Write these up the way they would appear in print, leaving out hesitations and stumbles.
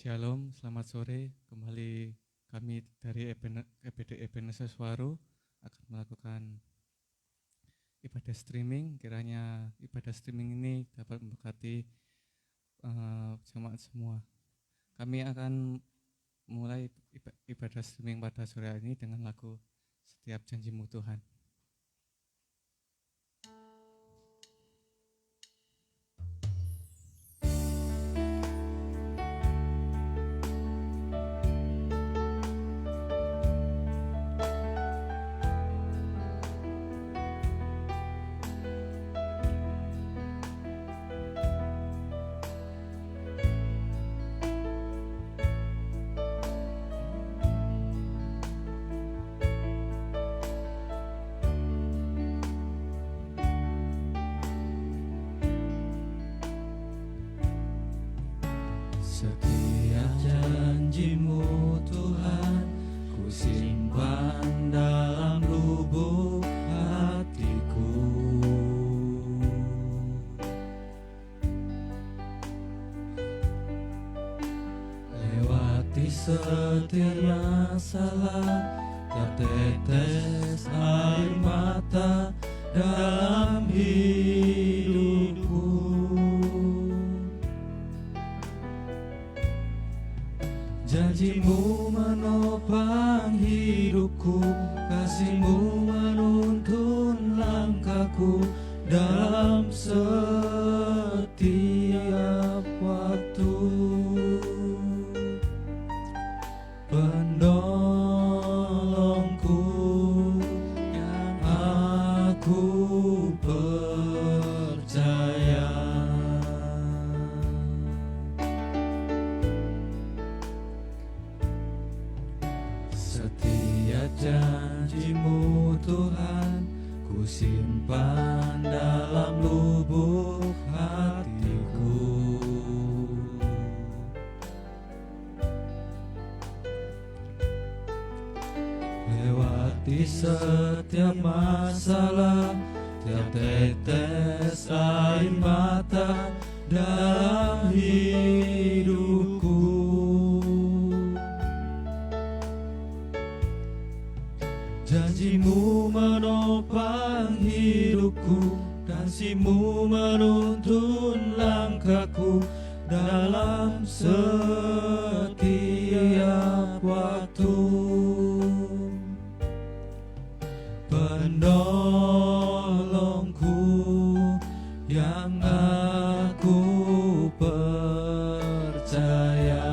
Shalom, selamat sore. Kembali kami dari EPD Ebenezer Suwaru akan melakukan ibadah streaming. Kiranya ibadah streaming ini dapat memberkati jemaat semua. Kami akan mulai ibadah streaming pada sore hari ini dengan lagu Setiap Janjimu Tuhan. Setiap janjimu Tuhan, ku simpan dalam lubuk hatiku. Lewati setiap masalah, tiap tetes air mata dalam hidupku. Janjimu menopang hidupku, kasihmu menuntun langkahku dalam setiap waktu. Penolongku yang aku percaya. Setiap janjimu Tuhan, ku simpan dalam lubuk hatiku. Lewati setiap masalah, tiap tetes air mata dalam hidupku. Janjimu menopang hidupku, kasihmu menuntun langkahku dalam setiap waktu. Penolongku yang aku percaya.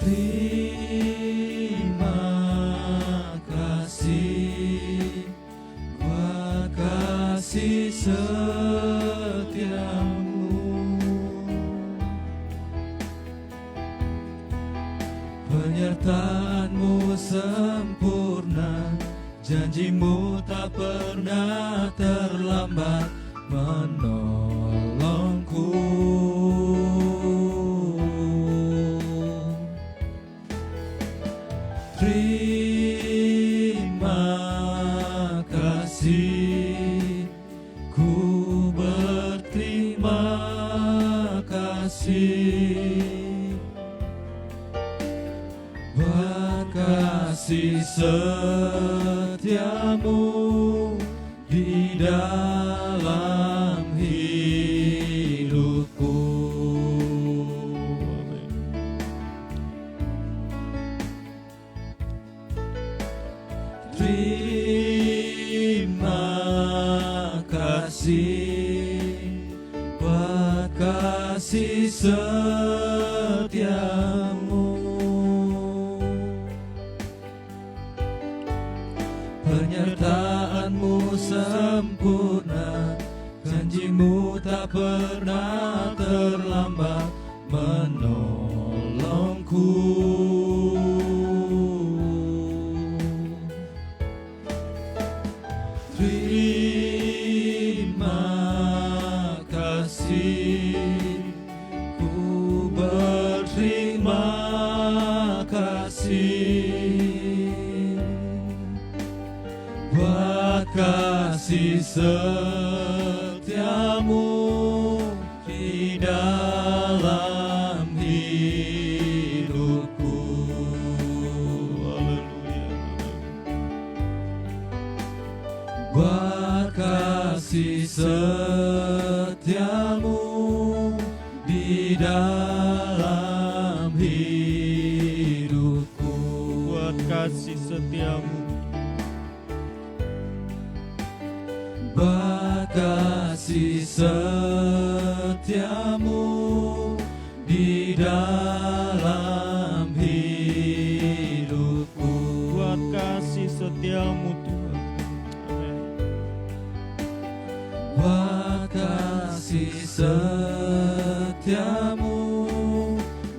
Terima kasih buat kasih setiamu, penyertaanmu sempurna, janjimu tak pernah terlambat menolongku. Terima kasih, ku berterima kasih buat kasih setiamu di dalam hidupku. Terima kasih buat kasih setiamu, penyertaanmu sempurna, janjimu tak pernah terlambat menolongku. Terima kasih, ku berterima kasih buat kasih setiamu di dalam hidupku. Haleluya. Buat kasih setiamu di dalam hidupku. Buat kasih setiamu, buat kasih setiamu di dalam hidupku. Buat kasih setiamu Tuhan. Amin. Buat kasih setiamu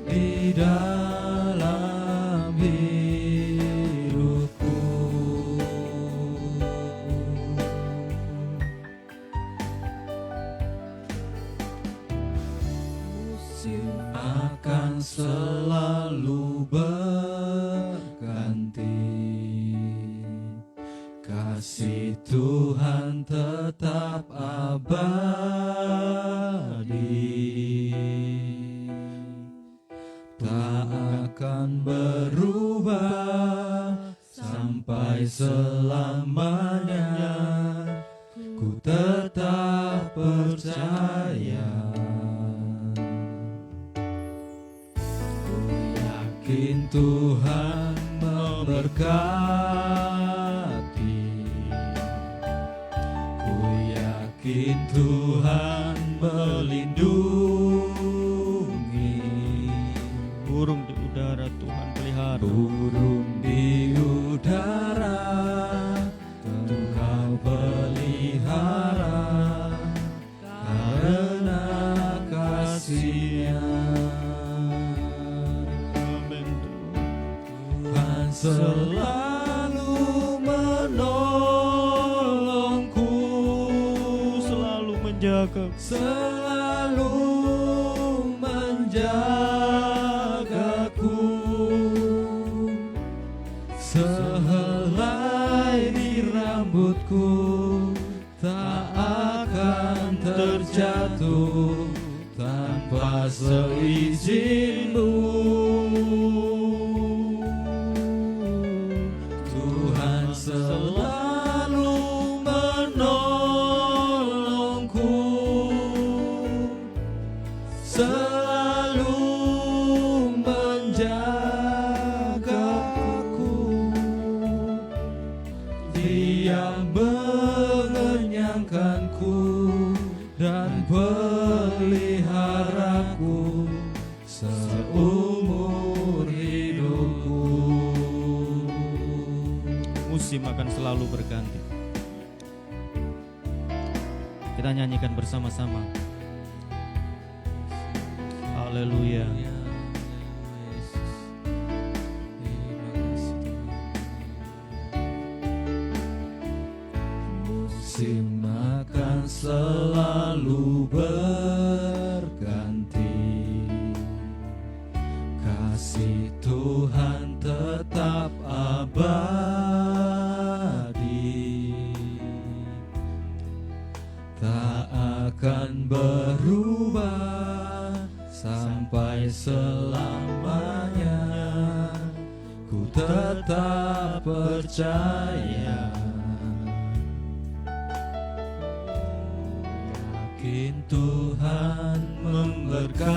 di dalam hidupku. Akan selalu berganti, kasih Tuhan tetap abadi, tak akan berubah sampai selamanya. Ku tetap percaya, yakin Tuhan memberkati, ku yakin Tuhan melindungi. Burung di udara Tuhan pelihara, burung di udara Tuhan pelihara, karena kasih-Nya. Tuhan selalu menolongku, selalu menjaga, selalu menjagaku. Sehelai di rambutku tak akan terjatuh tanpa seizin-Mu. Tuhan selalu menolongku, selalu menjagaku. Dia mengenyangkanku dan peliharaku seumur hidupku. Musim akan selalu berganti. Kita nyanyikan bersama-sama. Haleluya. Musim akan selalu berganti, kasih Tuhan tetap abadi, tak akan berubah sampai selamanya. Ku tetap percaya, yakin Tuhan memberkati,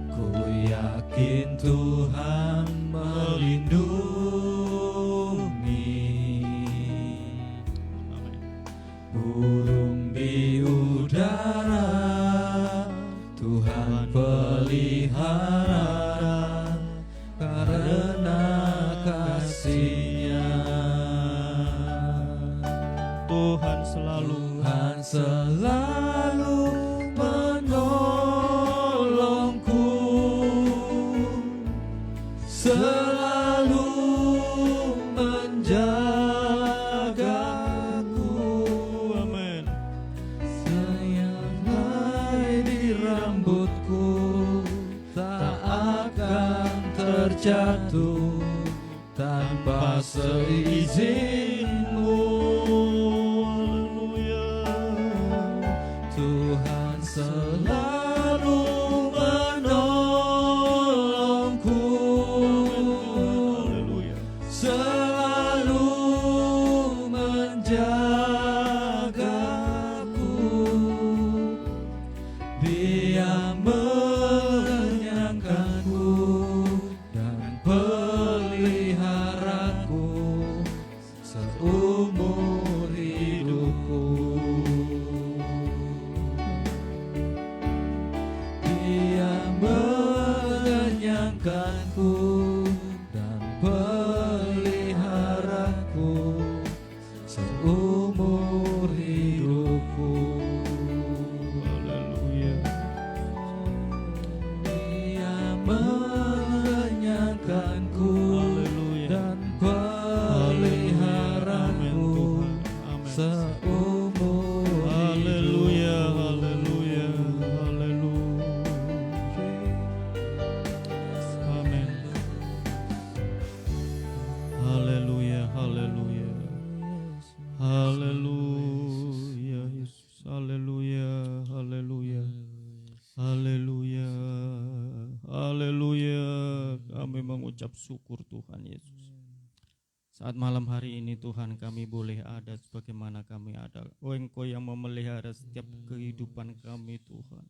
ku yakin Tuhan melindungi. Burung di udara Tuhan pelihara, karena kasih-Nya. Tuhan selalu menolongku, selalu menjagaku. Amin. Sehelai di rambutku tak akan terjatuh tanpa seizinmu. Haleluya. Tuhan selalu menolongku, Haleluya. selalu menjagaku. Dia mengenyangkanku dan peliharaku seumur hidupku. Dia mengenyangkanku dan peliharaku seumur hidupku. Haleluya. Dia mengenyangkanku Haleluya. dan Amin peliharaku Tuhan. Amin. seumur Haleluya. hidupku. Haleluya. Haleluya. Amin. Haleluya. Haleluya. Haleluya. Yesus. Haleluya. Haleluya. Haleluya. Haleluya. Kami mengucap syukur Tuhan Yesus. Saat malam hari ini Tuhan kami boleh ada sebagaimana kami ada. Oh, Engkau yang memelihara setiap kehidupan kami Tuhan.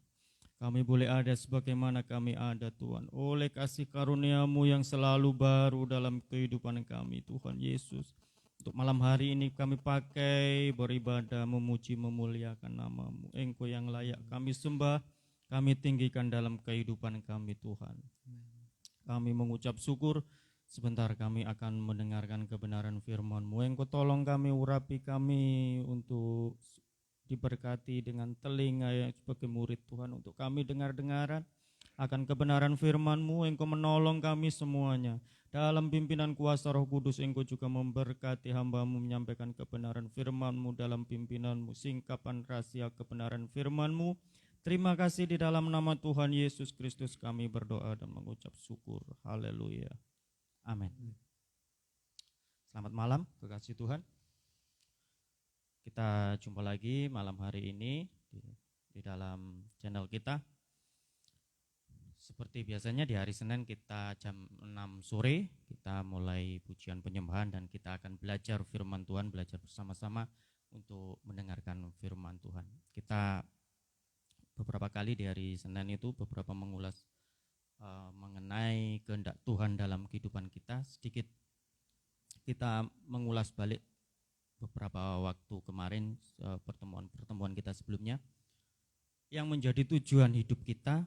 Kami boleh ada sebagaimana kami ada Tuhan. Oleh kasih karunia-Mu yang selalu baru dalam kehidupan kami Tuhan Yesus. Untuk malam hari ini kami pakai beribadah, memuji, memuliakan nama-Mu. Engkau yang layak kami sembah, kami tinggikan dalam kehidupan kami Tuhan. Kami mengucap syukur, sebentar kami akan mendengarkan kebenaran firman-Mu. Engkau tolong kami, urapi kami untuk diberkati dengan telinga yang sebagai murid Tuhan. Untuk kami dengar-dengaran akan kebenaran firman-Mu. Engkau menolong kami semuanya. Dalam pimpinan kuasa Roh Kudus, Engkau juga memberkati hamba-Mu menyampaikan kebenaran firman-Mu dalam pimpinan-Mu, singkapan rahasia kebenaran firman-Mu. Terima kasih di dalam nama Tuhan Yesus Kristus kami berdoa dan mengucap syukur. Haleluya. Amin. Selamat malam, kekasih Tuhan. Kita jumpa lagi malam hari ini di dalam channel kita. Seperti biasanya di hari Senin kita jam 6 sore kita mulai pujian penyembahan dan kita akan belajar firman Tuhan, belajar bersama-sama untuk mendengarkan firman Tuhan. Kita beberapa kali di hari Senin itu beberapa mengulas mengenai kehendak Tuhan dalam kehidupan kita. Sedikit kita mengulas balik beberapa waktu kemarin, pertemuan kita sebelumnya. Yang menjadi tujuan hidup kita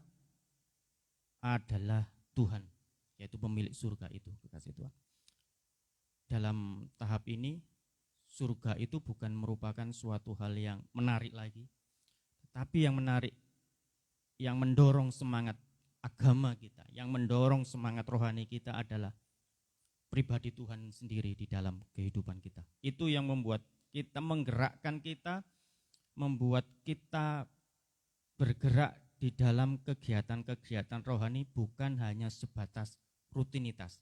adalah Tuhan, yaitu pemilik surga itu, kekasih Tuhan. Dalam tahap ini, surga itu bukan merupakan suatu hal yang menarik lagi, tapi yang menarik, yang mendorong semangat agama kita, yang mendorong semangat rohani kita adalah pribadi Tuhan sendiri di dalam kehidupan kita. Itu yang membuat kita, menggerakkan kita, membuat kita bergerak di dalam kegiatan-kegiatan rohani, bukan hanya sebatas rutinitas,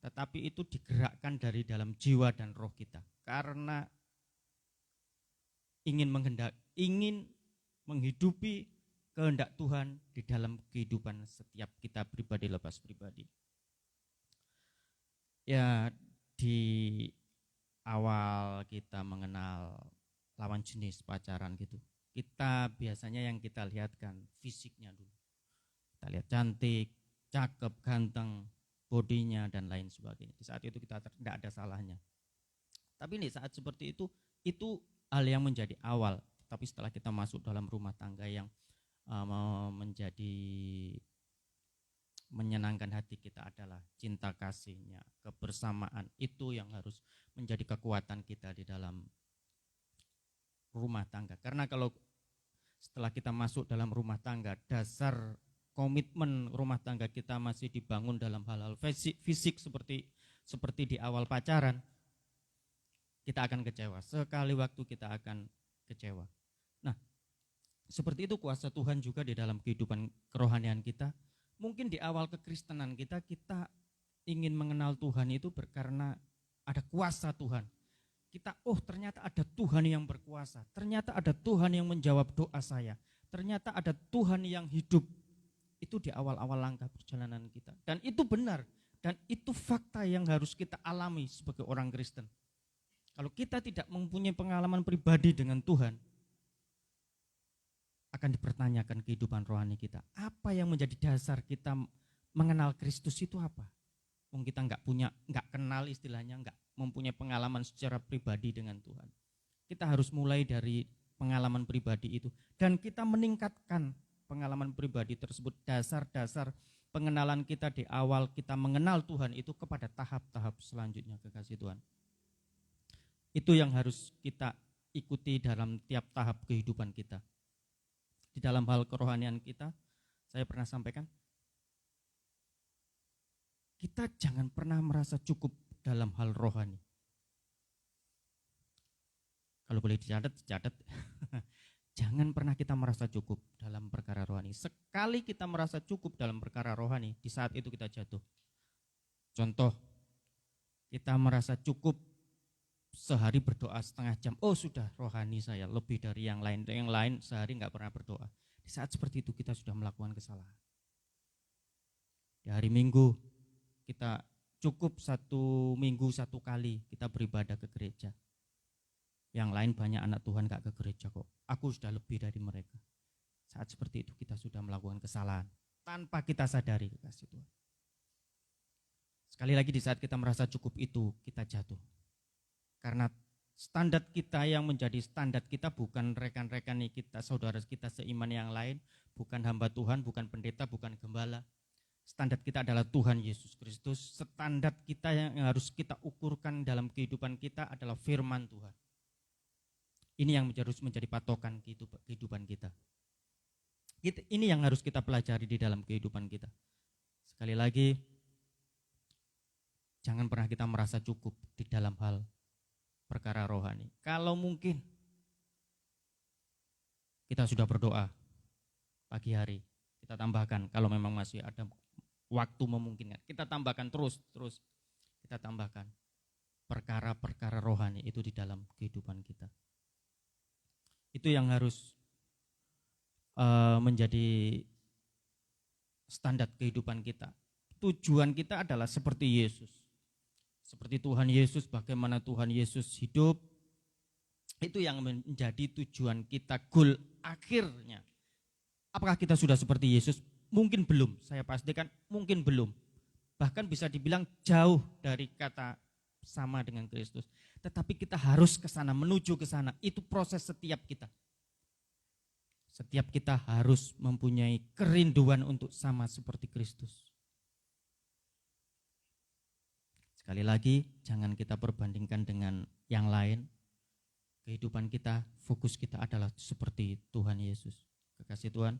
tetapi itu digerakkan dari dalam jiwa dan roh kita, karena ingin menghidupi kehendak Tuhan di dalam kehidupan setiap kita pribadi lepas pribadi. Ya, di awal kita mengenal lawan jenis pacaran gitu, kita biasanya yang kita lihat kan fisiknya dulu. Kita lihat cantik, cakep, ganteng, bodinya dan lain sebagainya. Di saat itu kita tidak ada salahnya. Tapi di saat seperti itu hal yang menjadi awal. Tapi setelah kita masuk dalam rumah tangga yang menjadi menyenangkan hati kita adalah cinta kasihnya, kebersamaan. Itu yang harus menjadi kekuatan kita di dalam rumah tangga. Karena kalau setelah kita masuk dalam rumah tangga, dasar komitmen rumah tangga kita masih dibangun dalam hal-hal fisik seperti di awal pacaran, kita akan kecewa. Sekali waktu kita akan kecewa. Nah, seperti itu kuasa Tuhan juga di dalam kehidupan kerohanian kita. Mungkin di awal kekristenan kita ingin mengenal Tuhan itu karena ada kuasa Tuhan. Kita, ternyata ada Tuhan yang berkuasa. Ternyata ada Tuhan yang menjawab doa saya. Ternyata ada Tuhan yang hidup. Itu di awal-awal langkah perjalanan kita. Dan itu benar. Dan itu fakta yang harus kita alami sebagai orang Kristen. Kalau kita tidak mempunyai pengalaman pribadi dengan Tuhan, akan dipertanyakan kehidupan rohani kita. Apa yang menjadi dasar kita mengenal Kristus itu apa? Kita nggak kenal istilahnya, nggak mempunyai pengalaman secara pribadi dengan Tuhan. Kita harus mulai dari pengalaman pribadi itu. Dan kita meningkatkan pengalaman pribadi tersebut, dasar-dasar pengenalan kita di awal kita mengenal Tuhan itu kepada tahap-tahap selanjutnya, kekasih Tuhan. Itu yang harus kita ikuti dalam tiap tahap kehidupan kita. Di dalam hal kerohanian kita, saya pernah sampaikan, kita jangan pernah merasa cukup dalam hal rohani. Kalau boleh dicatat. Jangan pernah kita merasa cukup dalam perkara rohani. Sekali kita merasa cukup dalam perkara rohani, di saat itu kita jatuh. Contoh, kita merasa cukup sehari berdoa setengah jam. Sudah rohani saya lebih dari yang lain. Yang lain sehari nggak pernah berdoa. Di saat seperti itu kita sudah melakukan kesalahan. Di hari Minggu kita cukup 1 minggu 1 kali kita beribadah ke gereja. Yang lain banyak anak Tuhan gak ke gereja kok. Aku sudah lebih dari mereka. Saat seperti itu kita sudah melakukan kesalahan tanpa kita sadari, kasih Tuhan. Sekali lagi di saat kita merasa cukup itu kita jatuh. Karena standar kita yang menjadi standar kita bukan rekan-rekan kita, saudara kita seiman yang lain, bukan hamba Tuhan, bukan pendeta, bukan gembala. Standar kita adalah Tuhan Yesus Kristus. Standar kita yang harus kita ukurkan dalam kehidupan kita adalah firman Tuhan. Ini yang harus menjadi patokan kehidupan kita. Ini yang harus kita pelajari di dalam kehidupan kita. Sekali lagi, jangan pernah kita merasa cukup di dalam hal perkara rohani. Kalau mungkin kita sudah berdoa pagi hari, kita tambahkan kalau memang masih ada waktu memungkinkan. Kita tambahkan terus kita tambahkan perkara-perkara rohani itu di dalam kehidupan kita. Itu yang harus menjadi standar kehidupan kita. Tujuan kita adalah seperti Yesus. Seperti Tuhan Yesus, bagaimana Tuhan Yesus hidup, itu yang menjadi tujuan kita, goal akhirnya. Apakah kita sudah seperti Yesus? Mungkin belum, saya pastikan mungkin belum. Bahkan bisa dibilang jauh dari kata sama dengan Kristus. Tetapi kita harus ke sana, menuju ke sana. Itu proses setiap kita. Setiap kita harus mempunyai kerinduan untuk sama seperti Kristus. Sekali lagi, jangan kita perbandingkan dengan yang lain. Kehidupan kita, fokus kita adalah seperti Tuhan Yesus. Kekasih Tuhan.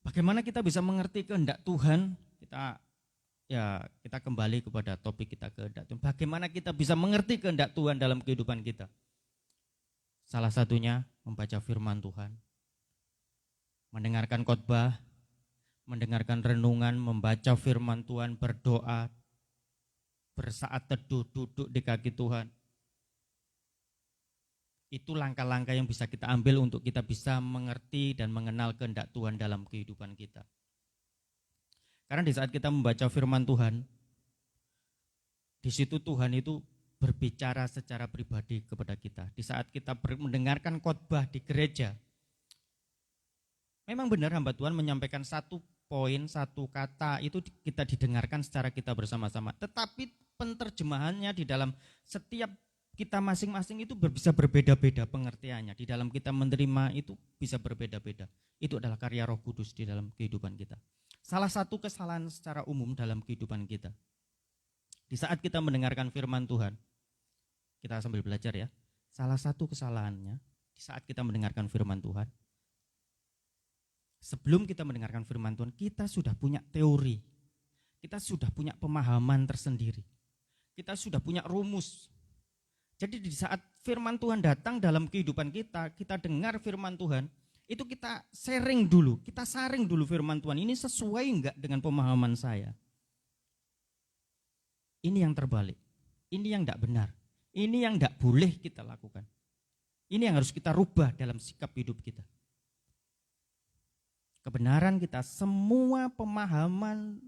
Bagaimana kita bisa mengerti kehendak Tuhan? Kita kembali kepada topik kita, kehendak Tuhan. Bagaimana kita bisa mengerti kehendak Tuhan dalam kehidupan kita? Salah satunya membaca firman Tuhan, mendengarkan khotbah, mendengarkan renungan, membaca firman Tuhan, berdoa, bersaat teduh, duduk di kaki Tuhan. Itu langkah-langkah yang bisa kita ambil untuk kita bisa mengerti dan mengenal kehendak Tuhan dalam kehidupan kita. Karena di saat kita membaca firman Tuhan, di situ Tuhan itu berbicara secara pribadi kepada kita. Di saat kita mendengarkan khotbah di gereja, memang benar hamba Tuhan menyampaikan satu poin, satu kata, itu kita didengarkan secara kita bersama-sama. Tetapi penerjemahannya di dalam setiap kita masing-masing itu bisa berbeda-beda pengertiannya. Di dalam kita menerima itu bisa berbeda-beda. Itu adalah karya Roh Kudus di dalam kehidupan kita. Salah satu kesalahan secara umum dalam kehidupan kita, di saat kita mendengarkan firman Tuhan, kita sambil belajar ya. Salah satu kesalahannya di saat kita mendengarkan firman Tuhan, sebelum kita mendengarkan firman Tuhan, kita sudah punya teori, kita sudah punya pemahaman tersendiri, kita sudah punya rumus. Jadi di saat firman Tuhan datang dalam kehidupan kita, kita dengar firman Tuhan, itu kita sharing dulu, kita saring dulu firman Tuhan, ini sesuai enggak dengan pemahaman saya? Ini yang terbalik. Ini yang tidak benar. Ini yang tidak boleh kita lakukan. Ini yang harus kita rubah dalam sikap hidup kita. Kebenaran kita, semua pemahaman,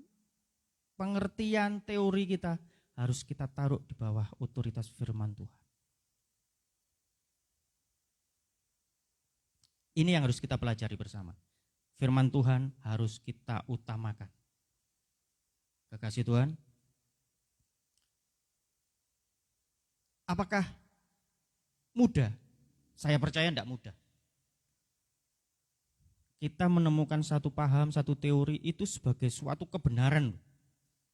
pengertian, teori kita harus kita taruh di bawah otoritas firman Tuhan. Ini yang harus kita pelajari bersama. Firman Tuhan harus kita utamakan. Kekasih Tuhan, apakah mudah? Saya percaya tidak mudah. Kita menemukan satu paham, satu teori itu sebagai suatu kebenaran.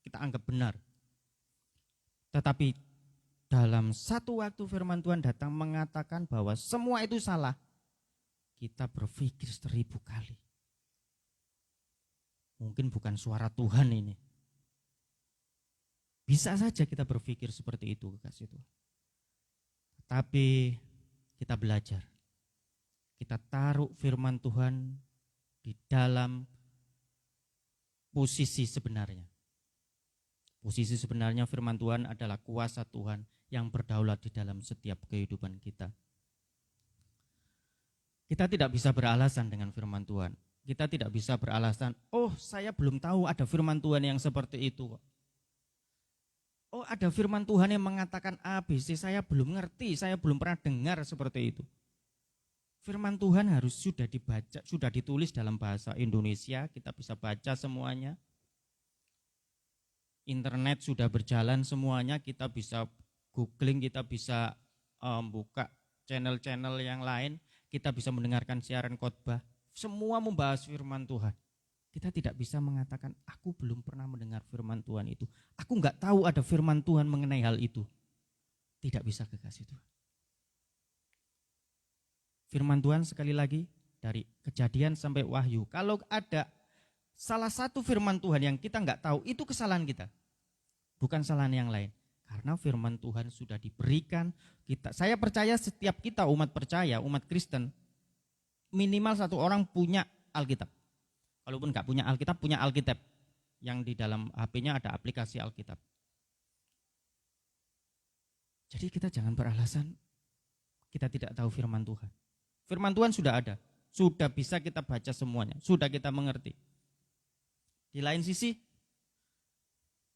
Kita anggap benar. Tetapi dalam satu waktu firman Tuhan datang mengatakan bahwa semua itu salah. Kita berpikir 1000 kali. Mungkin bukan suara Tuhan ini. Bisa saja kita berpikir seperti itu, kekasih Tuhan. Tapi kita belajar. Kita taruh firman Tuhan di dalam posisi sebenarnya. Posisi sebenarnya firman Tuhan adalah kuasa Tuhan yang berdaulat di dalam setiap kehidupan kita. Kita tidak bisa beralasan dengan firman Tuhan. Kita tidak bisa beralasan, oh saya belum tahu ada firman Tuhan yang seperti itu. Oh ada firman Tuhan yang mengatakan ABC, saya belum ngerti, saya belum pernah dengar seperti itu. Firman Tuhan harus sudah dibaca, sudah ditulis dalam bahasa Indonesia, kita bisa baca semuanya. Internet sudah berjalan semuanya, kita bisa googling, kita bisa buka channel-channel yang lain, kita bisa mendengarkan siaran khotbah, semua membahas firman Tuhan. Kita tidak bisa mengatakan, aku belum pernah mendengar firman Tuhan itu. Aku enggak tahu ada firman Tuhan mengenai hal itu. Tidak bisa, kekasih Tuhan. Firman Tuhan sekali lagi, dari Kejadian sampai Wahyu. Kalau ada salah satu firman Tuhan yang kita enggak tahu, itu kesalahan kita. Bukan kesalahan yang lain. Karena firman Tuhan sudah diberikan kita. Saya percaya setiap kita umat percaya, umat Kristen, minimal satu orang punya Alkitab. Walaupun nggak punya Alkitab, punya Alkitab. Yang di dalam HP-nya ada aplikasi Alkitab. Jadi kita jangan beralasan kita tidak tahu firman Tuhan. Firman Tuhan sudah ada, sudah bisa kita baca semuanya, sudah kita mengerti. Di lain sisi,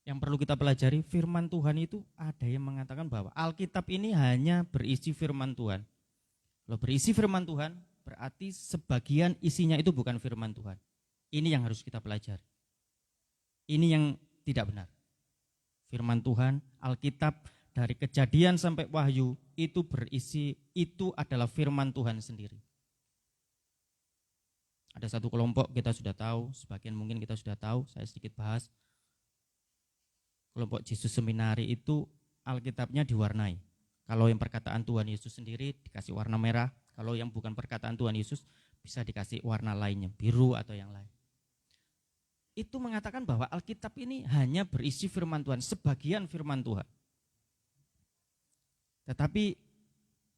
yang perlu kita pelajari, firman Tuhan itu ada yang mengatakan bahwa Alkitab ini hanya berisi firman Tuhan. Kalau berisi firman Tuhan, berarti sebagian isinya itu bukan firman Tuhan. Ini yang harus kita pelajari. Ini yang tidak benar. Firman Tuhan, Alkitab, dari Kejadian sampai Wahyu, itu berisi, itu adalah firman Tuhan sendiri. Ada satu kelompok kita sudah tahu, sebagian mungkin kita sudah tahu, saya sedikit bahas. Kelompok Yesus Seminari itu Alkitabnya diwarnai. Kalau yang perkataan Tuhan Yesus sendiri dikasih warna merah, kalau yang bukan perkataan Tuhan Yesus bisa dikasih warna lainnya, biru atau yang lain. Itu mengatakan bahwa Alkitab ini hanya berisi firman Tuhan, sebagian firman Tuhan. Tetapi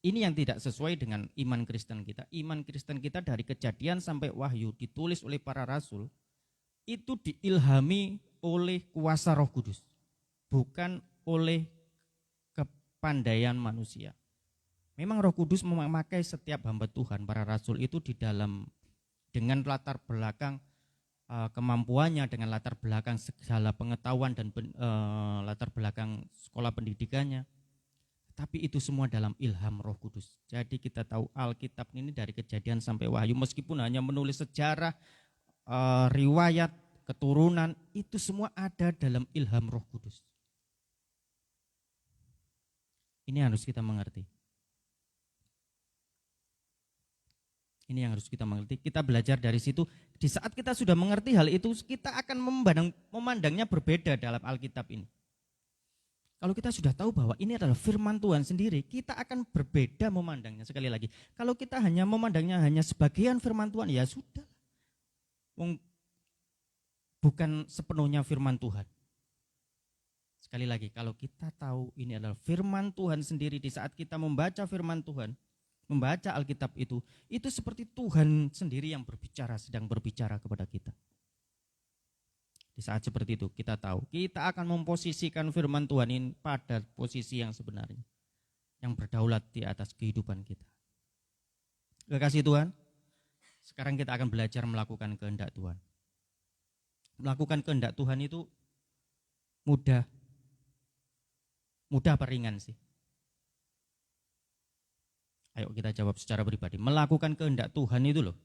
ini yang tidak sesuai dengan iman Kristen kita. Iman Kristen kita dari Kejadian sampai Wahyu ditulis oleh para rasul, itu diilhami oleh kuasa Roh Kudus, bukan oleh kepandaian manusia. Memang Roh Kudus memakai setiap hamba Tuhan, para rasul itu di dalam dengan latar belakang kemampuannya, dengan latar belakang segala pengetahuan dan latar belakang sekolah pendidikannya. Tapi itu semua dalam ilham Roh Kudus. Jadi kita tahu Alkitab ini dari Kejadian sampai Wahyu, meskipun hanya menulis sejarah, riwayat, keturunan, itu semua ada dalam ilham Roh Kudus. Ini harus kita mengerti. Ini yang harus kita mengerti. Kita belajar dari situ. Di saat kita sudah mengerti hal itu, kita akan memandangnya berbeda dalam Alkitab ini. Kalau kita sudah tahu bahwa ini adalah firman Tuhan sendiri, kita akan berbeda memandangnya. Sekali lagi, kalau kita hanya memandangnya hanya sebagian firman Tuhan, ya sudah. Bukan sepenuhnya firman Tuhan. Sekali lagi, kalau kita tahu ini adalah firman Tuhan sendiri, di saat kita membaca firman Tuhan, membaca Alkitab itu seperti Tuhan sendiri yang berbicara, sedang berbicara kepada kita. Di Di saat seperti itu kita tahu kita akan memposisikan firman Tuhan ini pada posisi yang sebenarnya, yang berdaulat di atas kehidupan kita. Kekasih Tuhan, sekarang kita akan belajar melakukan kehendak Tuhan. Melakukan kehendak Tuhan itu mudah. Mudah apa ringan sih? Ayo kita jawab secara pribadi. Melakukan kehendak Tuhan itu loh,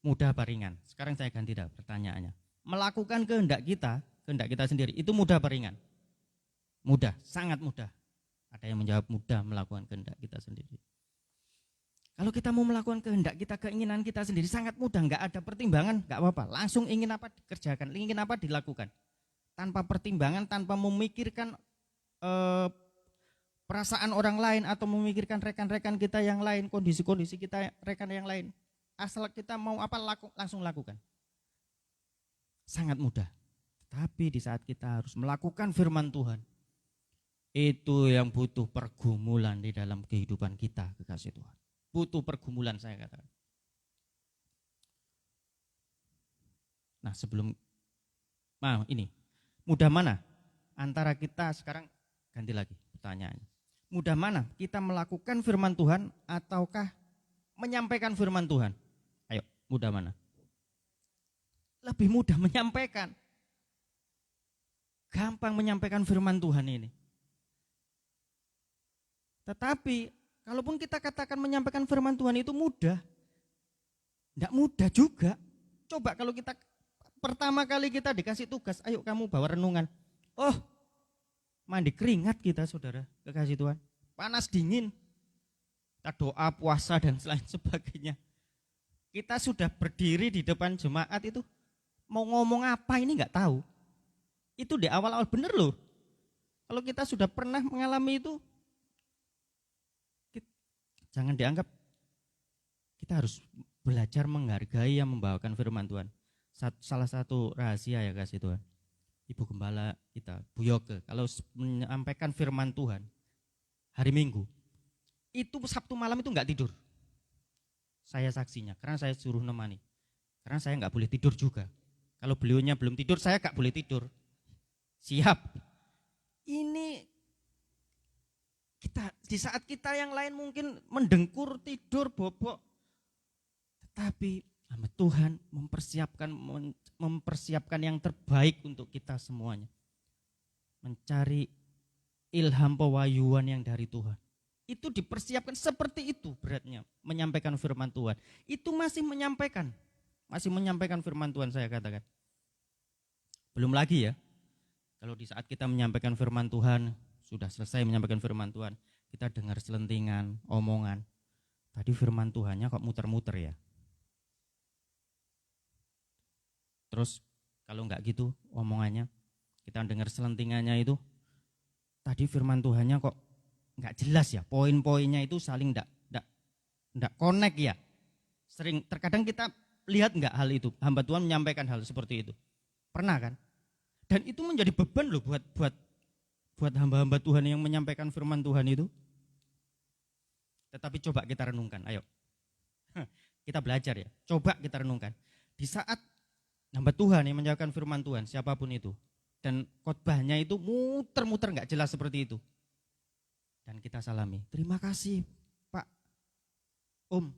mudah apa ringan? Sekarang saya ganti pertanyaannya. Melakukan kehendak kita sendiri, itu mudah apa ringan? Mudah, sangat mudah. Ada yang menjawab mudah melakukan kehendak kita sendiri. Kalau kita mau melakukan kehendak kita, keinginan kita sendiri sangat mudah, nggak ada pertimbangan, nggak apa-apa. Langsung ingin apa dikerjakan, ingin apa dilakukan. Tanpa pertimbangan, tanpa memikirkan perasaan orang lain atau memikirkan rekan-rekan kita yang lain, kondisi-kondisi kita rekan yang lain. Asal kita mau apa langsung lakukan. Sangat mudah. Tapi di saat kita harus melakukan firman Tuhan, itu yang butuh pergumulan di dalam kehidupan kita, kekasih Tuhan. Butuh pergumulan saya katakan. Nah ini, mudah mana antara kita sekarang, ganti lagi pertanyaannya. Mudah mana kita melakukan firman Tuhan ataukah menyampaikan firman Tuhan? Ayo, mudah mana? Lebih mudah menyampaikan. Gampang menyampaikan firman Tuhan ini. Tetapi, kalaupun kita katakan menyampaikan firman Tuhan itu mudah, tidak mudah juga. Coba kalau kita pertama kali kita dikasih tugas, ayo kamu bawa renungan. Oh, mandi keringat kita saudara, kekasih Tuhan. Panas dingin. Kita doa, puasa dan lain sebagainya. Kita sudah berdiri di depan jemaat itu, mau ngomong apa ini nggak tahu. Itu di awal-awal bener loh. Kalau kita sudah pernah mengalami itu, jangan dianggap, kita harus belajar menghargai yang membawakan firman Tuhan. Salah satu rahasia ya kasih Tuhan, Ibu Gembala kita, Bu Yoke, kalau menyampaikan firman Tuhan hari Minggu, itu Sabtu malam itu nggak tidur. Saya saksinya, karena saya suruh nemani. Karena saya nggak boleh tidur juga. Kalau beliaunya belum tidur, saya nggak boleh tidur. Siap. Ini kita di saat kita yang lain mungkin mendengkur, tidur, bobok. Tetapi Tuhan mempersiapkan yang terbaik untuk kita semuanya. Mencari ilham pewahyuan yang dari Tuhan. Itu dipersiapkan seperti itu beratnya menyampaikan firman Tuhan. Itu masih menyampaikan firman Tuhan saya katakan. Belum lagi ya, kalau di saat kita menyampaikan firman Tuhan, sudah selesai menyampaikan firman Tuhan, kita dengar selentingan, omongan. Tadi firman Tuhannya kok muter-muter ya. Terus kalau enggak gitu omongannya, kita dengar selentingannya itu, tadi firman Tuhannya kok enggak jelas ya, poin-poinnya itu saling enggak connect ya. Terkadang kita lihat enggak hal itu, hamba Tuhan menyampaikan hal seperti itu. Pernah kan? Dan itu menjadi beban loh buat hamba-hamba Tuhan yang menyampaikan firman Tuhan itu. Tetapi coba kita renungkan, ayo. Kita belajar ya, coba kita renungkan. Di saat hamba Tuhan yang menyampaikan firman Tuhan, siapapun itu, dan khotbahnya itu muter-muter enggak jelas seperti itu. Dan kita salami, terima kasih Pak, Om,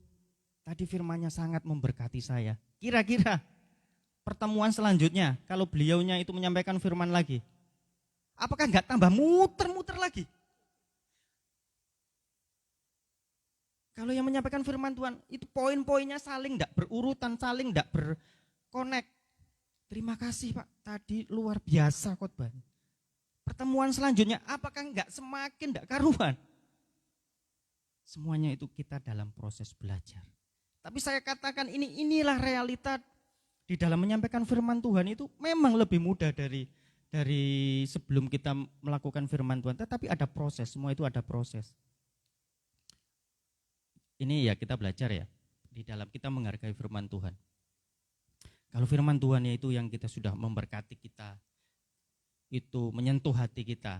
tadi firmannya sangat memberkati saya. Kira-kira pertemuan selanjutnya, kalau beliaunya itu menyampaikan firman lagi, apakah enggak tambah muter-muter lagi? Kalau yang menyampaikan firman Tuhan, itu poin-poinnya saling enggak berurutan, saling enggak berkonek. Terima kasih Pak, tadi luar biasa khotbahnya. Pertemuan selanjutnya, apakah enggak semakin enggak karuan? Semuanya itu kita dalam proses belajar. Tapi saya katakan inilah realita di dalam menyampaikan firman Tuhan itu memang lebih mudah dari sebelum kita melakukan firman Tuhan. Tetapi ada proses, semua itu ada proses. Ini ya kita belajar ya, di dalam kita menghargai firman Tuhan. Kalau firman Tuhan itu yang kita sudah memberkati kita, itu menyentuh hati kita.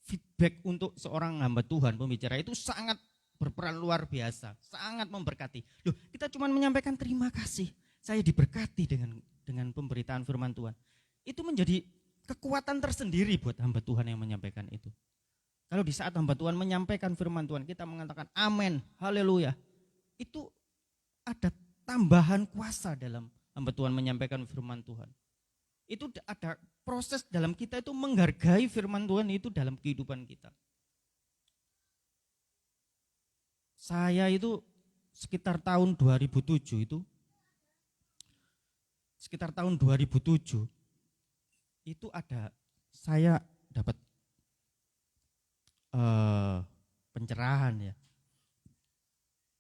Feedback untuk seorang hamba Tuhan, pembicara itu sangat berperan luar biasa, sangat memberkati. Loh, kita cuma menyampaikan terima kasih, saya diberkati dengan dengan pemberitaan firman Tuhan, itu menjadi kekuatan tersendiri buat hamba Tuhan yang menyampaikan itu. Kalau di saat hamba Tuhan menyampaikan firman Tuhan, kita mengatakan amin, haleluya, itu ada tambahan kuasa dalam hamba Tuhan menyampaikan firman Tuhan. Itu ada proses dalam kita itu menghargai firman Tuhan itu dalam kehidupan kita. Saya itu sekitar tahun 2007 itu ada saya dapat pencerahan ya.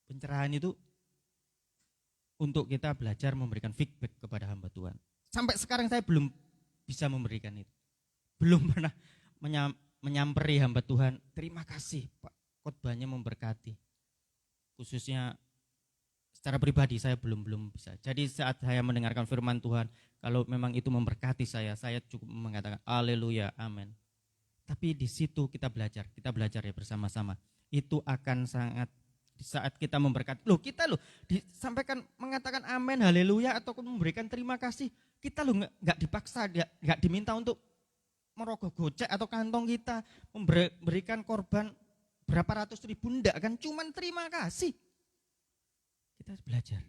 Pencerahan itu untuk kita belajar memberikan feedback kepada hamba Tuhan. Sampai sekarang saya belum bisa memberikan itu. Belum pernah menyamperi hamba Tuhan, terima kasih Pak, khotbahnya memberkati. Khususnya secara pribadi saya belum bisa. Jadi saat saya mendengarkan firman Tuhan, kalau memang itu memberkati saya cukup mengatakan haleluya, amin. Tapi di situ kita belajar ya bersama-sama. Itu akan sangat di saat kita memberkati. Kita disampaikan mengatakan amin, haleluya atau memberikan terima kasih. Kita nggak dipaksa, nggak diminta untuk merogoh gocek atau kantong kita memberikan korban berapa ratus ribu, enggak kan, cuman terima kasih. Kita belajar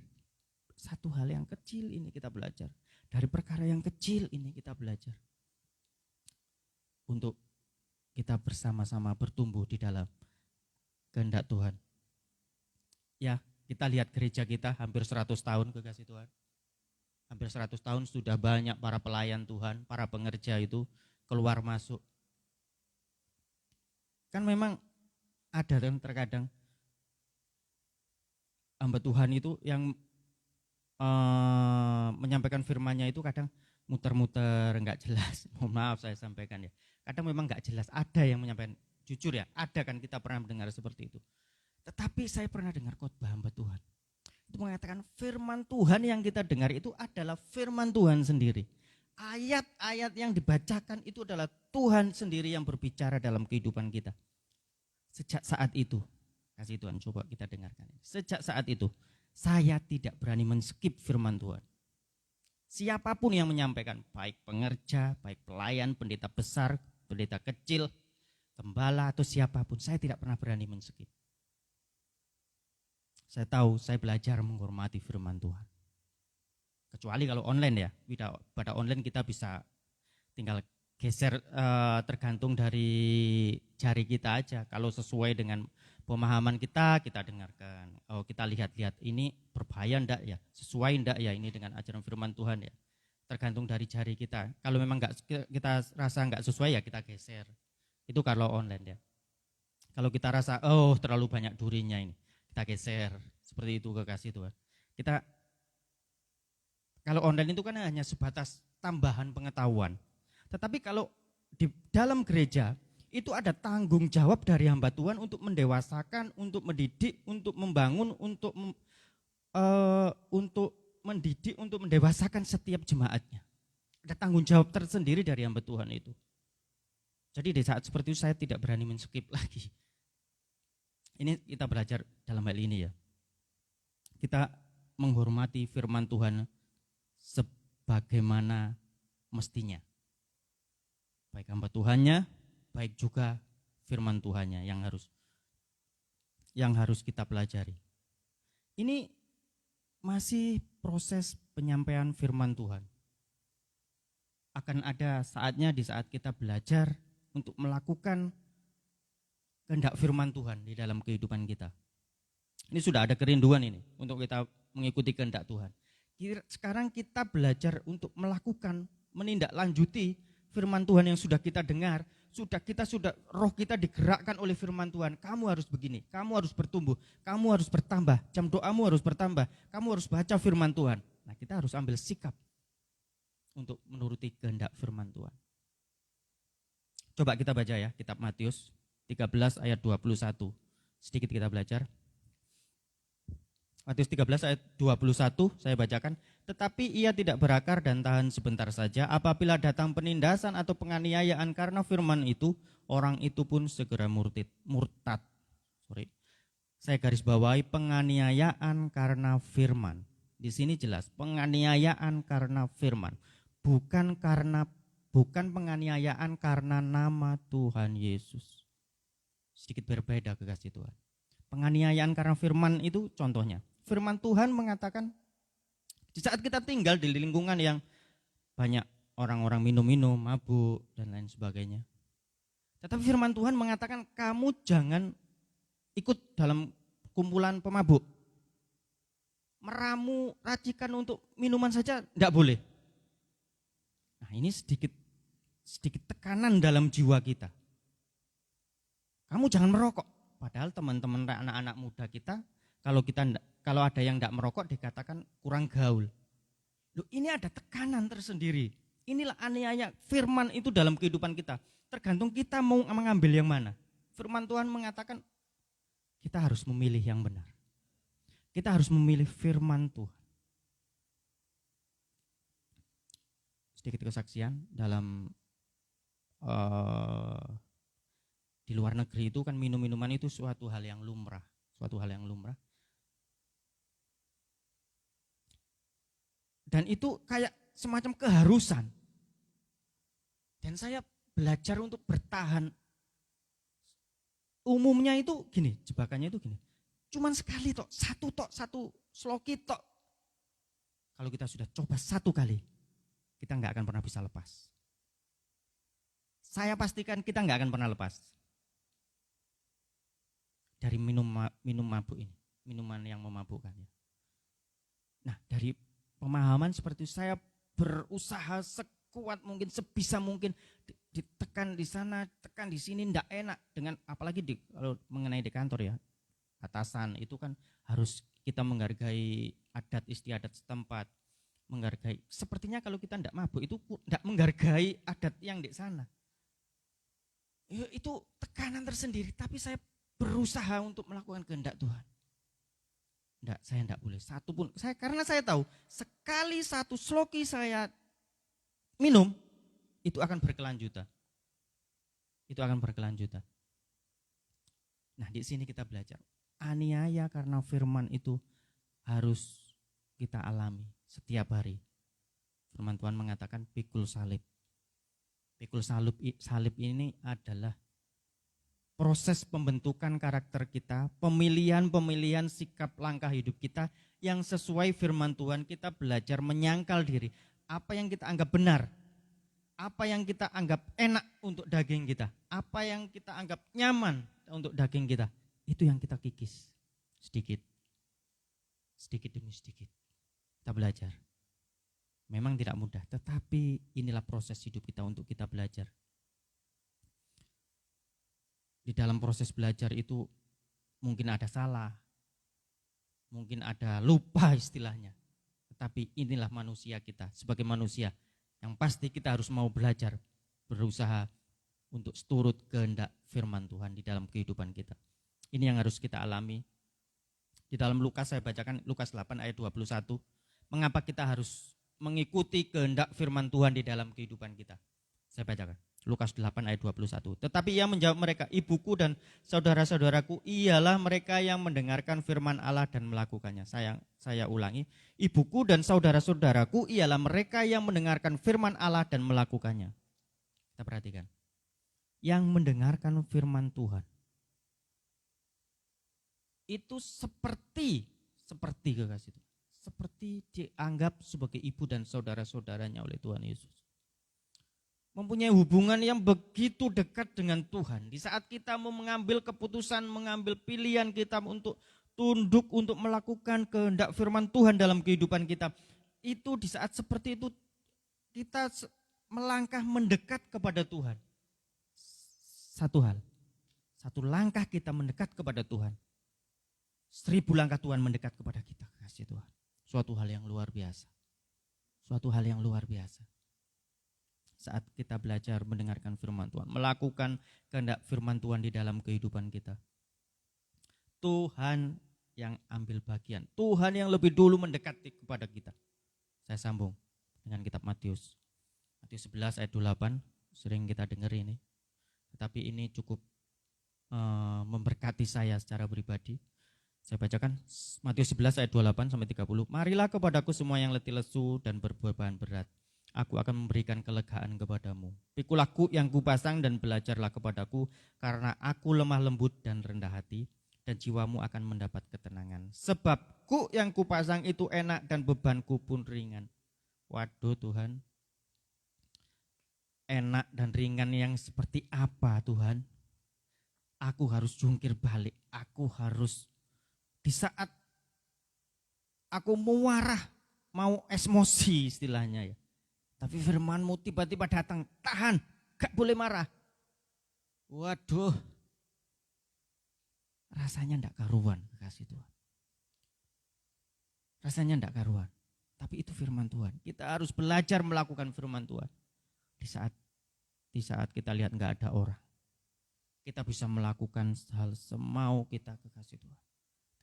satu hal yang kecil ini, kita belajar dari perkara yang kecil ini, kita belajar untuk kita bersama-sama bertumbuh di dalam kehendak Tuhan. Ya, kita lihat gereja kita hampir 100 tahun, kekasih Tuhan. Hampir 100 tahun sudah banyak para pelayan Tuhan, para pengerja itu keluar masuk. Kan memang ada kan terkadang hamba Tuhan itu yang menyampaikan firman-Nya itu kadang muter-muter, enggak jelas. Mohon maaf saya sampaikan ya. Kadang memang enggak jelas, ada yang menyampaikan, jujur ya, ada kan kita pernah mendengar seperti itu. Tetapi saya pernah dengar khotbah hamba Tuhan. Itu mengatakan firman Tuhan yang kita dengar itu adalah firman Tuhan sendiri. Ayat-ayat yang dibacakan itu adalah Tuhan sendiri yang berbicara dalam kehidupan kita. Sejak saat itu, kasih Tuhan coba kita dengarkan. Sejak saat itu, saya tidak berani men-skip firman Tuhan. Siapapun yang menyampaikan, baik pengerja, baik pelayan, pendeta besar, pendeta kecil, gembala atau siapapun, saya tidak pernah berani men-skip. Saya tahu, saya belajar menghormati firman Tuhan. Kecuali kalau online ya, pada online kita bisa tinggal geser, tergantung dari jari kita aja. Kalau sesuai dengan pemahaman kita dengarkan. Oh, kita lihat-lihat ini berbahaya enggak ya, sesuai enggak ya ini dengan ajaran firman Tuhan ya. Tergantung dari jari kita. Kalau memang kita rasa enggak sesuai ya kita geser. Itu kalau online ya. Kalau kita rasa terlalu banyak durinya ini, kita geser. Seperti itu kekasih Tuhan. Kalau online itu kan hanya sebatas tambahan pengetahuan. Tetapi kalau di dalam gereja itu ada tanggung jawab dari hamba Tuhan untuk mendewasakan, untuk mendidik, untuk membangun, untuk mendidik, untuk mendewasakan setiap jemaatnya. Ada tanggung jawab tersendiri dari hamba Tuhan itu. Jadi di saat seperti itu saya tidak berani men-skip lagi. Ini kita belajar dalam hal ini ya. Kita menghormati firman Tuhan sebagaimana mestinya. Baik hamba Tuhannya, baik juga firman Tuhannya yang harus kita pelajari. Ini masih proses penyampaian firman Tuhan. Akan ada saatnya di saat kita belajar untuk melakukan kehendak firman Tuhan di dalam kehidupan kita. Ini sudah ada kerinduan ini untuk kita mengikuti kehendak Tuhan. Sekarang kita belajar untuk melakukan, menindaklanjuti firman Tuhan yang sudah kita dengar, roh kita digerakkan oleh firman Tuhan. Kamu harus begini, kamu harus bertumbuh, kamu harus bertambah, jam doamu harus bertambah, kamu harus baca firman Tuhan. Nah, kita harus ambil sikap untuk menuruti kehendak firman Tuhan. Coba kita baca ya, kitab Matius 13 ayat 21. Sedikit kita belajar. Matius 13 ayat 21 saya bacakan. Tetapi ia tidak berakar dan tahan sebentar saja. Apabila datang penindasan atau penganiayaan karena firman itu, orang itu pun segera murtad. Saya garis bawahi penganiayaan karena firman. Di sini jelas penganiayaan karena firman, bukan penganiayaan karena nama Tuhan Yesus. Sedikit berbeda kekasih Tuhan. Penganiayaan karena firman itu contohnya. Firman Tuhan mengatakan di saat kita tinggal di lingkungan yang banyak orang-orang minum-minum, mabuk dan lain sebagainya. Tetapi firman Tuhan mengatakan kamu jangan ikut dalam kumpulan pemabuk. Meramu racikan untuk minuman saja tidak boleh. Nah, ini sedikit tekanan dalam jiwa kita. Kamu jangan merokok. Padahal teman-teman anak-anak muda kita, kalau ada yang tidak merokok dikatakan kurang gaul. Loh, ini ada tekanan tersendiri. Inilah aniaya firman itu dalam kehidupan kita. Tergantung kita mau mengambil yang mana. Firman Tuhan mengatakan kita harus memilih yang benar. Kita harus memilih firman Tuhan. Sedikit kesaksian dalam di luar negeri itu kan minum-minuman itu suatu hal yang lumrah. Dan itu kayak semacam keharusan. Dan saya belajar untuk bertahan. Umumnya itu gini, jebakannya itu gini. Cuman sekali satu sloki tok. Kalau kita sudah coba satu kali, kita nggak akan pernah bisa lepas. Saya pastikan kita nggak akan pernah lepas dari minum mabuk ini, minuman yang memabukkan. Nah, dari pemahaman seperti itu, saya berusaha sekuat mungkin, sebisa mungkin ditekan di sana, tekan di sini, ndak enak dengan apalagi kalau mengenai di kantor ya. Atasan itu kan harus kita menghargai adat istiadat setempat, menghargai. Sepertinya kalau kita ndak mabuk itu ndak menghargai adat yang di sana. Itu tekanan tersendiri, tapi saya berusaha untuk melakukan kehendak Tuhan. Saya ndak boleh satu pun. Karena saya tahu sekali satu sloki saya minum itu akan berkelanjutan. Nah, di sini kita belajar. Aniaya karena firman itu harus kita alami setiap hari. Firman Tuhan mengatakan pikul salib. Pikul salib ini adalah proses pembentukan karakter kita, pemilihan sikap langkah hidup kita yang sesuai firman Tuhan. Kita belajar menyangkal diri. Apa yang kita anggap benar, apa yang kita anggap enak untuk daging kita, apa yang kita anggap nyaman untuk daging kita, itu yang kita kikis sedikit demi sedikit. Kita belajar. Memang tidak mudah, tetapi inilah proses hidup kita untuk kita belajar. Di dalam proses belajar itu mungkin ada salah, mungkin ada lupa istilahnya. Tetapi inilah manusia kita, sebagai manusia yang pasti kita harus mau belajar, berusaha untuk seturut kehendak firman Tuhan di dalam kehidupan kita. Ini yang harus kita alami. Di dalam Lukas, saya bacakan Lukas 8 ayat 21. Mengapa kita harus mengikuti kehendak firman Tuhan di dalam kehidupan kita? Saya bacakan. Lukas 8 ayat 21. Tetapi ia menjawab mereka, ibuku dan saudara-saudaraku ialah mereka yang mendengarkan firman Allah dan melakukannya. Saya ulangi, ibuku dan saudara-saudaraku ialah mereka yang mendengarkan firman Allah dan melakukannya. Kita perhatikan. Yang mendengarkan firman Tuhan. Itu seperti kekasih Tuhan. Seperti dianggap sebagai ibu dan saudara-saudaranya oleh Tuhan Yesus. Mempunyai hubungan yang begitu dekat dengan Tuhan. Di saat kita mau mengambil keputusan, mengambil pilihan kita untuk tunduk, untuk melakukan kehendak firman Tuhan dalam kehidupan kita. Itu di saat seperti itu kita melangkah mendekat kepada Tuhan. Satu langkah kita mendekat kepada Tuhan. 1000 langkah Tuhan mendekat kepada kita, kasih Tuhan. Suatu hal yang luar biasa. Saat kita belajar mendengarkan firman Tuhan, melakukan kehendak firman Tuhan di dalam kehidupan kita. Tuhan yang ambil bagian, Tuhan yang lebih dulu mendekati kepada kita. Saya sambung dengan kitab Matius 11 ayat 8, sering kita dengar ini. Tetapi ini cukup memberkati saya secara pribadi. Saya bacakan Matius 11 ayat 28 sampai 30. Marilah kepadaku semua yang letih lesu dan berbeban berat. Aku akan memberikan kelegaan kepadamu. Pikulah kuk yang kupasang dan belajarlah kepadaku, karena aku lemah lembut dan rendah hati, dan jiwamu akan mendapat ketenangan. Sebab kuk yang kupasang itu enak dan bebanku pun ringan. Waduh Tuhan, enak dan ringan yang seperti apa Tuhan? Aku harus jungkir balik, aku harus di saat aku mewarah, mau emosi istilahnya ya. Tapi firman-Mu tiba-tiba datang, tahan, gak boleh marah. Waduh, rasanya ndak karuan, kasih Tuhan. Rasanya ndak karuan. Tapi itu firman Tuhan. Kita harus belajar melakukan firman Tuhan. Di saat kita lihat nggak ada orang, kita bisa melakukan hal semau kita kekasih Tuhan.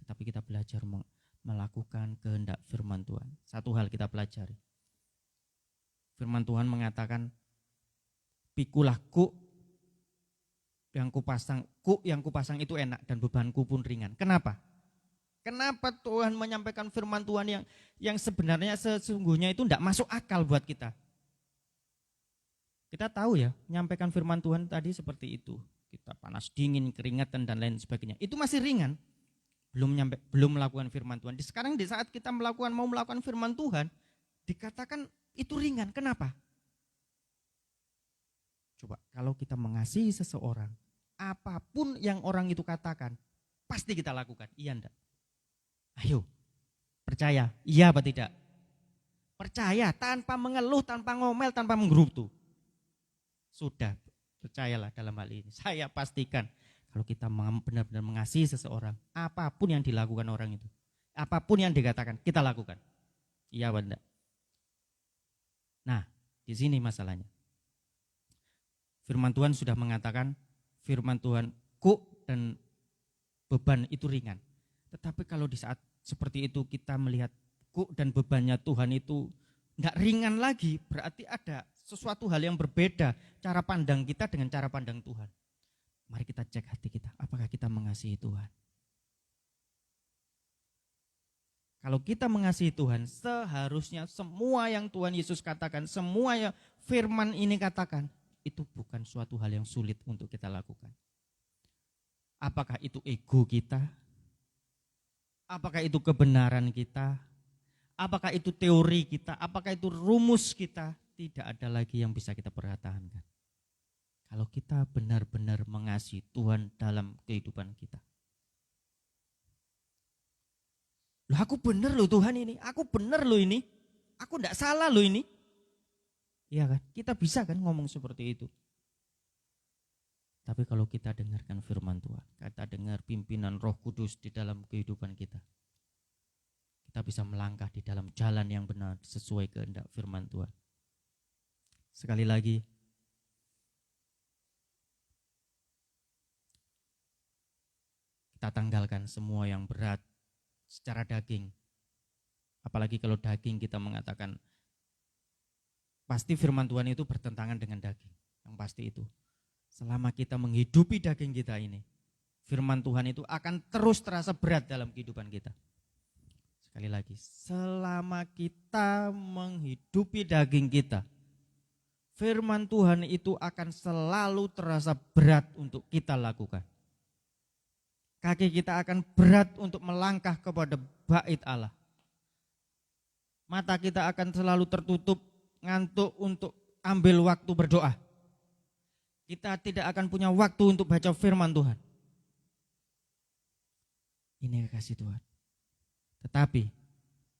Tetapi kita belajar melakukan kehendak firman Tuhan. Satu hal kita pelajari. Firman Tuhan mengatakan, pikulah kuk yang kupasang itu enak dan bebanku pun ringan. Kenapa? Kenapa Tuhan menyampaikan firman Tuhan yang sebenarnya sesungguhnya itu tidak masuk akal buat kita? Kita tahu ya, menyampaikan firman Tuhan tadi seperti itu. Kita panas dingin, keringatan dan lain sebagainya. Itu masih ringan. Belum melakukan firman Tuhan. Sekarang di saat kita mau melakukan firman Tuhan, dikatakan itu ringan. Kenapa? Coba kalau kita mengasihi seseorang, apapun yang orang itu katakan, pasti kita lakukan. Iya enggak? Ayo, percaya. Iya apa tidak? Percaya tanpa mengeluh, tanpa ngomel, tanpa menggerutu. Sudah, percayalah dalam hal ini. Saya pastikan kalau kita benar-benar mengasihi seseorang, apapun yang dilakukan orang itu, apapun yang dikatakan, kita lakukan. Iya apa enggak? Nah, di sini masalahnya. Firman Tuhan sudah mengatakan, firman Tuhan kuk dan beban itu ringan. Tetapi kalau di saat seperti itu kita melihat kuk dan bebannya Tuhan itu enggak ringan lagi, berarti ada sesuatu hal yang berbeda cara pandang kita dengan cara pandang Tuhan. Mari kita cek hati kita, apakah kita mengasihi Tuhan? Kalau kita mengasihi Tuhan, seharusnya semua yang Tuhan Yesus katakan, semua yang firman ini katakan, itu bukan suatu hal yang sulit untuk kita lakukan. Apakah itu ego kita? Apakah itu kebenaran kita? Apakah itu teori kita? Apakah itu rumus kita? Tidak ada lagi yang bisa kita pertahankan. Kalau kita benar-benar mengasihi Tuhan dalam kehidupan kita. Loh aku benar loh Tuhan ini, aku benar loh ini, aku enggak salah loh ini. Iya kan, kita bisa kan ngomong seperti itu. Tapi kalau kita dengarkan firman Tuhan, kita dengar pimpinan Roh Kudus di dalam kehidupan kita, kita bisa melangkah di dalam jalan yang benar sesuai kehendak firman Tuhan. Sekali lagi, kita tanggalkan semua yang berat secara daging. Apalagi kalau daging kita mengatakan, pasti firman Tuhan itu bertentangan dengan daging. Yang pasti itu. Selama kita menghidupi daging kita ini, firman Tuhan itu akan terus terasa berat dalam kehidupan kita. Sekali lagi, selama kita menghidupi daging kita, firman Tuhan itu akan selalu terasa berat untuk kita lakukan. Kaki kita akan berat untuk melangkah kepada bait Allah. Mata kita akan selalu tertutup, ngantuk untuk ambil waktu berdoa. Kita tidak akan punya waktu untuk baca firman Tuhan. Ini kasih Tuhan. Tetapi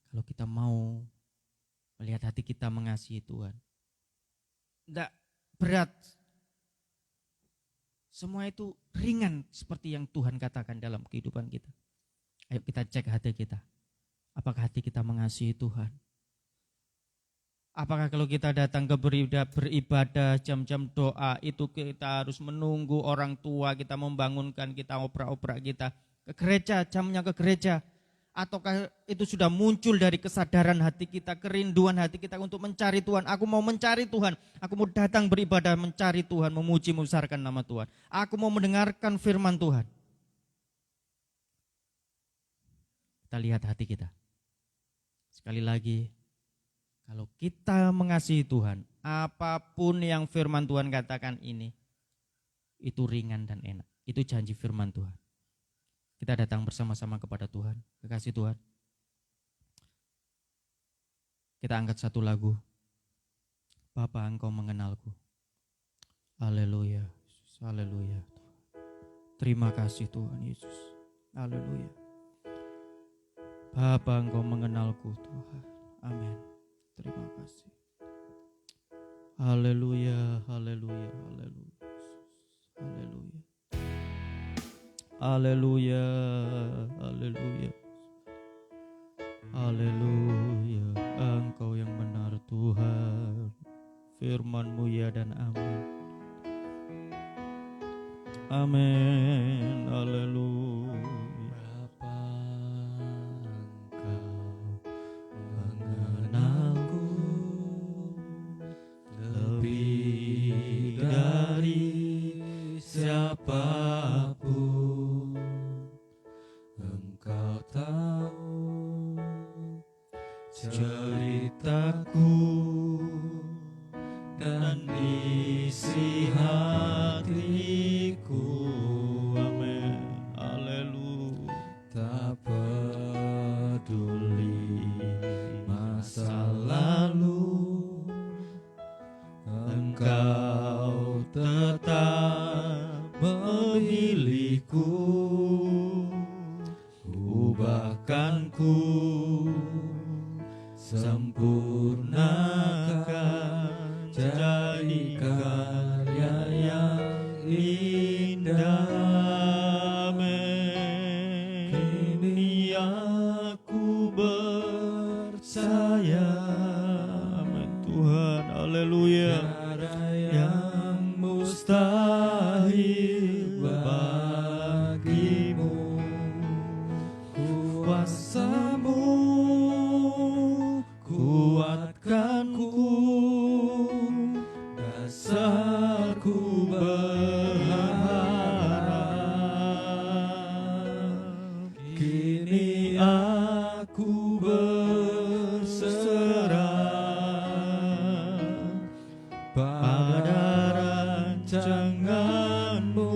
kalau kita mau melihat hati kita mengasihi Tuhan, tidak berat. Semua itu ringan seperti yang Tuhan katakan dalam kehidupan kita. Ayo kita cek hati kita. Apakah hati kita mengasihi Tuhan? Apakah kalau kita datang ke beribadah jam-jam doa itu kita harus menunggu orang tua kita membangunkan kita, opera-opera kita ke gereja, jamnya ke gereja? Ataukah itu sudah muncul dari kesadaran hati kita, kerinduan hati kita untuk mencari Tuhan? Aku mau mencari Tuhan, aku mau datang beribadah mencari Tuhan, memuji membesarkan nama Tuhan. Aku mau mendengarkan firman Tuhan. Kita lihat hati kita. Sekali lagi, kalau kita mengasihi Tuhan, apapun yang firman Tuhan katakan ini, itu ringan dan enak. Itu janji firman Tuhan. Kita datang bersama-sama kepada Tuhan. Kekasih Tuhan. Kita angkat satu lagu. Bapa, Engkau mengenalku. Haleluya. Haleluya. Terima kasih Tuhan Yesus. Haleluya. Bapa, Engkau mengenalku Tuhan. Amin. Terima kasih. Haleluya. Haleluya. Haleluya. Haleluya. Haleluya. Haleluya. Haleluya. Engkau yang benar Tuhan. Firman-Mu ya dan amin. Amin. Haleluya. Bapa, Engkau mengenalku lebih dari siapapun. Engkau tahu ceritaku dan isi hatiku. Amin. Haleluya. Tak peduli masa lalu, Engkau tetap memilihku. Bahkan ku sempurnakan jadi karya yang indah. Amin. Kini aku percaya, Amin Tuhan. Haleluya. tiada yang mustahil bagimu. Kuasa-Mu kuatkanku, dasarku berharap. Kini aku berserah pada rancangan-Mu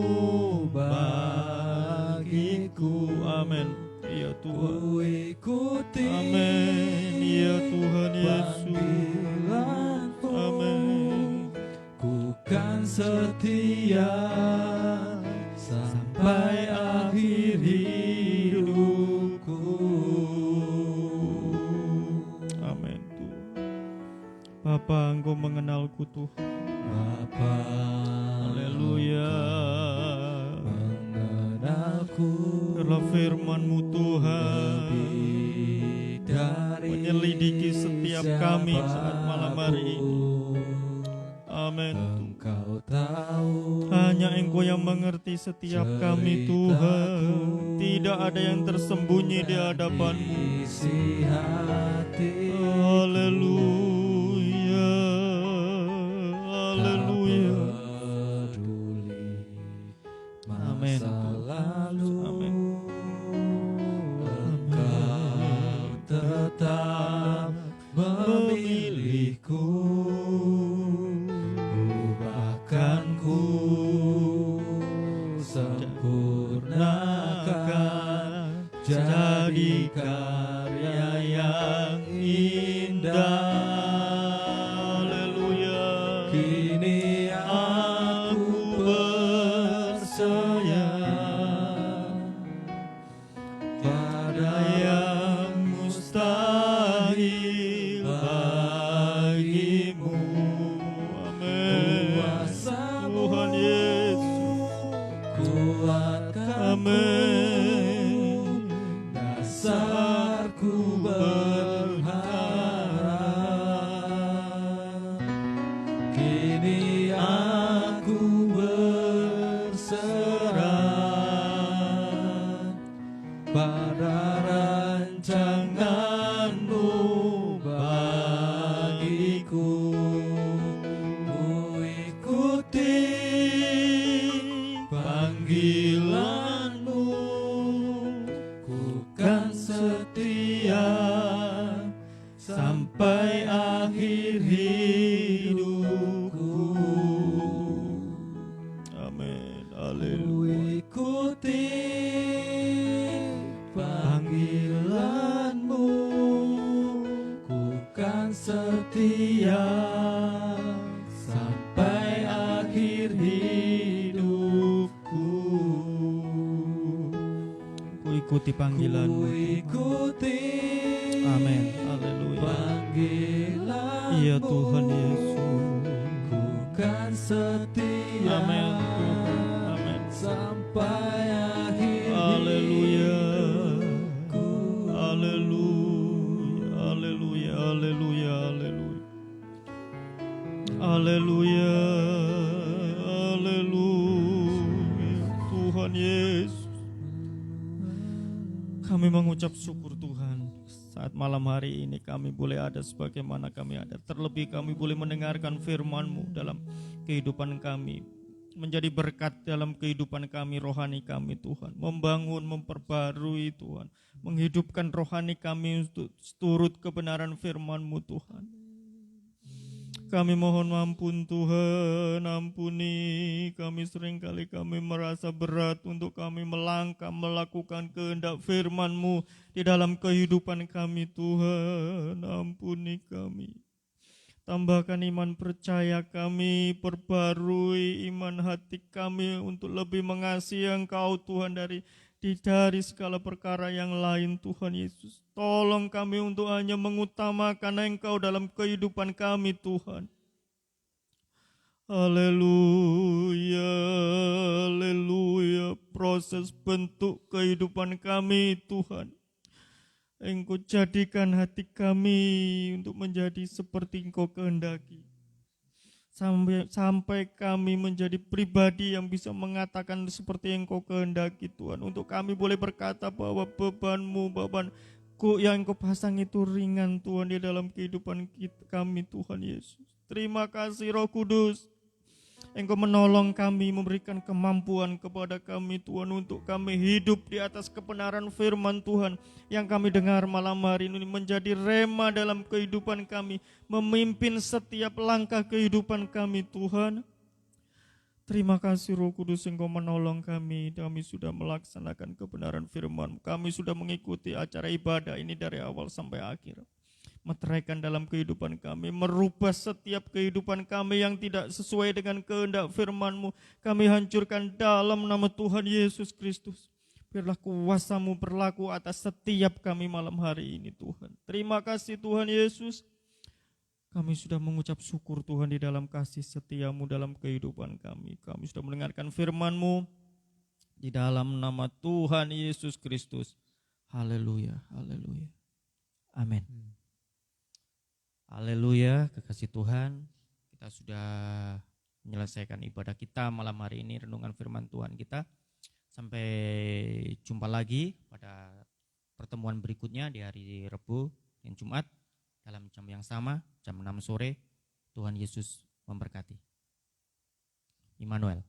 bagiku. Amin. Ya Tuhan. Ku ikuti Amin. Ya Tuhan Yesus. panggilan-Mu. Amin. Ku kan setia sampai akhir hidupku. Amin Tuhan. Bapa, Engkau mengenalku Tuhan. Bapa, Haleluya. mengenalku Karena firman-Mu Tuhan lebih dari menyelidiki setiap kami saat malam hari ini. siapapun. Amin. Engkau tahu Hanya Engkau yang mengerti setiap kami Tuhan. Tidak ada yang tersembunyi di hadapan-Mu. isi hati. Haleluya. Haleluya. Peduli Amin. masa lalu. Amin. Engkau tetap memilihku. Bahkan ku sempurnakan jadi karya yang indah. akhir hidupku. Ku ikuti panggilan-Mu. Ku ikuti Amin. Haleluya. panggilan-Mu. Iya Tuhan Yesus. Ku kan setia. Amin Tuhan. Amin. Sampai akhir Haleluya. hidupku. Haleluya. Haleluya. Haleluya. Haleluya. Haleluya. Haleluya. Tuhan Yesus. Kami mengucap syukur Tuhan. Saat malam hari ini kami boleh ada sebagaimana kami ada. Terlebih kami boleh mendengarkan firman-Mu dalam kehidupan kami. Menjadi berkat dalam kehidupan kami, rohani kami Tuhan. Membangun, memperbarui Tuhan. Menghidupkan rohani kami untuk turut kebenaran firman-Mu Tuhan. Kami mohon ampun Tuhan, ampuni kami seringkali kami merasa berat untuk kami melangkah melakukan kehendak firman-Mu di dalam kehidupan kami Tuhan, ampuni kami. Tambahkan iman percaya kami, perbarui iman hati kami untuk lebih mengasihi Engkau Tuhan dari segala perkara yang lain Tuhan Yesus. Tolong kami untuk hanya mengutamakan Engkau dalam kehidupan kami Tuhan. Haleluya, haleluya. Proses bentuk kehidupan kami Tuhan. Engkau jadikan hati kami untuk menjadi seperti Engkau kehendaki. Sampai kami menjadi pribadi yang bisa mengatakan seperti yang Engkau kehendaki Tuhan. Untuk kami boleh berkata bahwa beban-Mu, bebanku yang Engkau pasang itu ringan Tuhan di dalam kehidupan kami Tuhan Yesus. Terima kasih Roh Kudus. Engkau menolong kami, memberikan kemampuan kepada kami Tuhan untuk kami hidup di atas kebenaran firman Tuhan yang kami dengar malam hari ini menjadi rema dalam kehidupan kami, memimpin setiap langkah kehidupan kami Tuhan. Terima kasih Roh Kudus Engkau menolong kami sudah melaksanakan kebenaran firman, kami sudah mengikuti acara ibadah ini dari awal sampai akhir. Meteraikan dalam kehidupan kami, merubah setiap kehidupan kami yang tidak sesuai dengan kehendak firman-Mu. Kami hancurkan dalam nama Tuhan Yesus Kristus. Biarlah kuasa-Mu berlaku atas setiap kami malam hari ini Tuhan. Terima kasih Tuhan Yesus. Kami sudah mengucap syukur Tuhan di dalam kasih setia-Mu dalam kehidupan kami. Kami sudah mendengarkan firman-Mu di dalam nama Tuhan Yesus Kristus. Haleluya, haleluya. Amin. Haleluya, kekasih Tuhan. Kita sudah menyelesaikan ibadah kita malam hari ini, renungan firman Tuhan kita. Sampai jumpa lagi pada pertemuan berikutnya di hari Rabu dan Jumat dalam jam yang sama, jam 6 sore. Tuhan Yesus memberkati. Immanuel.